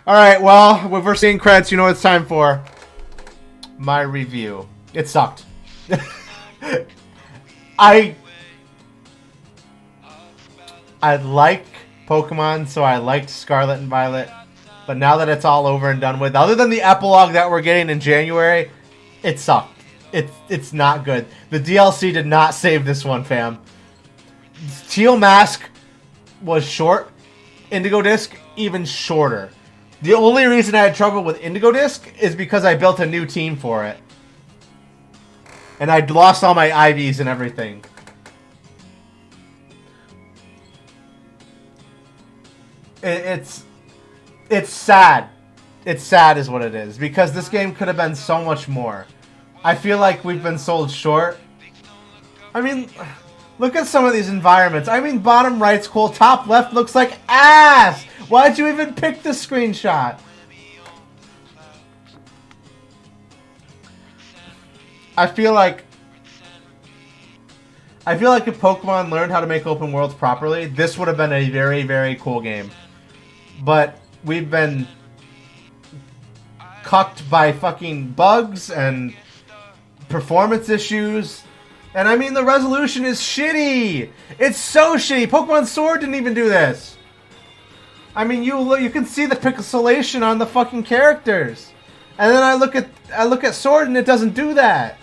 Alright, well, if we're seeing credits, you know what it's time for. My review. It sucked. I like Pokemon, so I liked Scarlet and Violet. But now that it's all over and done with, other than the epilogue that we're getting in January, it sucked. It's not good. The DLC did not save this one, fam. Teal Mask was short. Indigo Disc, even shorter. The only reason I had trouble with Indigo Disc is because I built a new team for it. And I'd lost all my IVs and everything. It's sad. It's sad is what it is. Because this game could have been so much more. I feel like we've been sold short. I mean, look at some of these environments. I mean, bottom right's cool. Top left looks like ass. Why'd you even pick the screenshot? I feel like if Pokemon learned how to make open worlds properly, this would have been a very, very cool game. But we've been cucked by fucking bugs and performance issues. And I mean, the resolution is shitty. It's so shitty. Pokemon Sword didn't even do this. I mean, you can see the pixelation on the fucking characters. And then I look at Sword and it doesn't do that.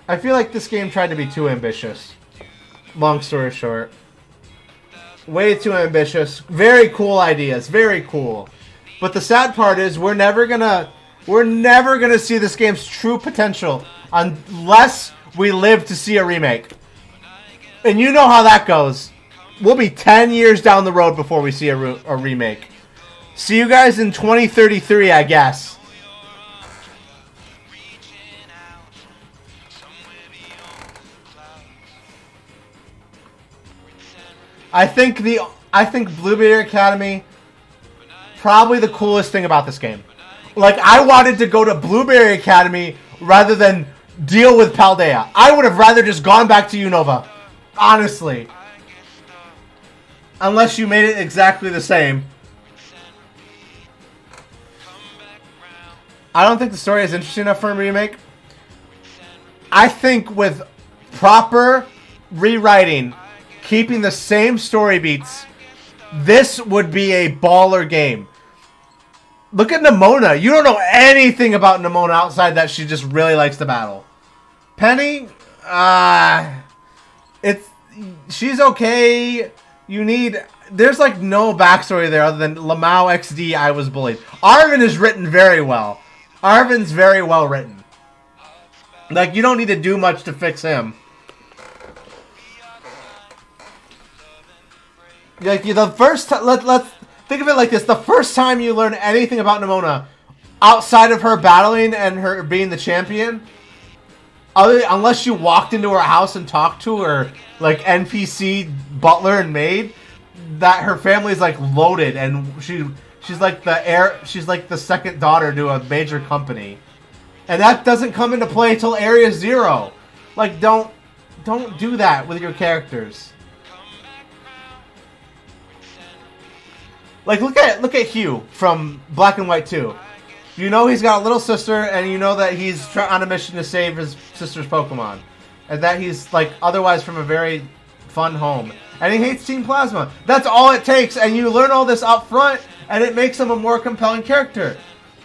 I feel like this game tried to be too ambitious. Long story short. Way too ambitious. Very cool ideas. Very cool. But the sad part is we're never gonna see this game's true potential unless we live to see a remake. And you know how that goes. We'll be 10 years down the road before we see a remake. See you guys in 2033, I guess. I think Blueberry Academy, probably the coolest thing about this game. Like, I wanted to go to Blueberry Academy rather than deal with Paldea. I would have rather just gone back to Unova. Honestly. Unless you made it exactly the same. I don't think the story is interesting enough for a remake. I think with proper rewriting, keeping the same story beats, this would be a baller game. Look at Nimona. You don't know anything about Nimona outside that she just really likes to battle. Penny, she's okay. There's like no backstory there other than Lamau XD, I was bullied. Arvin is written very well. Arvin's very well written. Like, you don't need to do much to fix him. Like, the first time, let's think of it like this. The first time you learn anything about Nimona, outside of her battling and her being the champion, unless you walked into her house and talked to her, like, NPC butler and maid, that her family's, like, loaded, and she's like the second daughter to a major company. And that doesn't come into play till Area 0. Like, don't do that with your characters. Like, look at Hugh from Black and White 2. You know he's got a little sister, and you know that he's on a mission to save his sister's Pokemon. And that he's, like, otherwise from a very fun home. And he hates Team Plasma. That's all it takes, and you learn all this up front, and it makes him a more compelling character.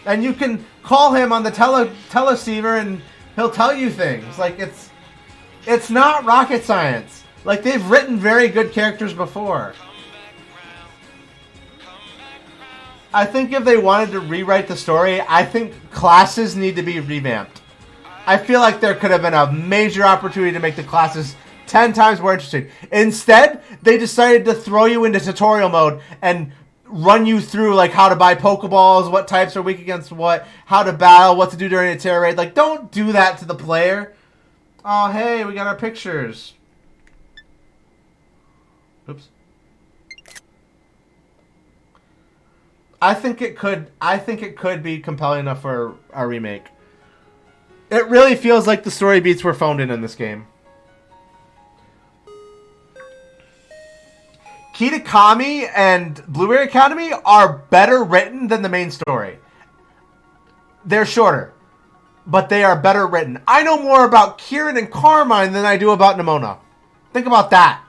And you can call him on the teleceiver, and he'll tell you things. Like, it's not rocket science. Like, they've written very good characters before. I think if they wanted to rewrite the story, I think classes need to be revamped. I feel like there could have been a major opportunity to make the classes 10 times more interesting. Instead, they decided to throw you into tutorial mode and run you through, like, how to buy Pokeballs, what types are weak against what, how to battle, what to do during a terror raid. Like, don't do that to the player. Oh, hey, we got our pictures. Oops. I think it could be compelling enough for a remake. It really feels like the story beats were phoned in this game. Kitakami and Blueberry Academy are better written than the main story. They're shorter, but they are better written. I know more about Kieran and Carmine than I do about Nimona. Think about that.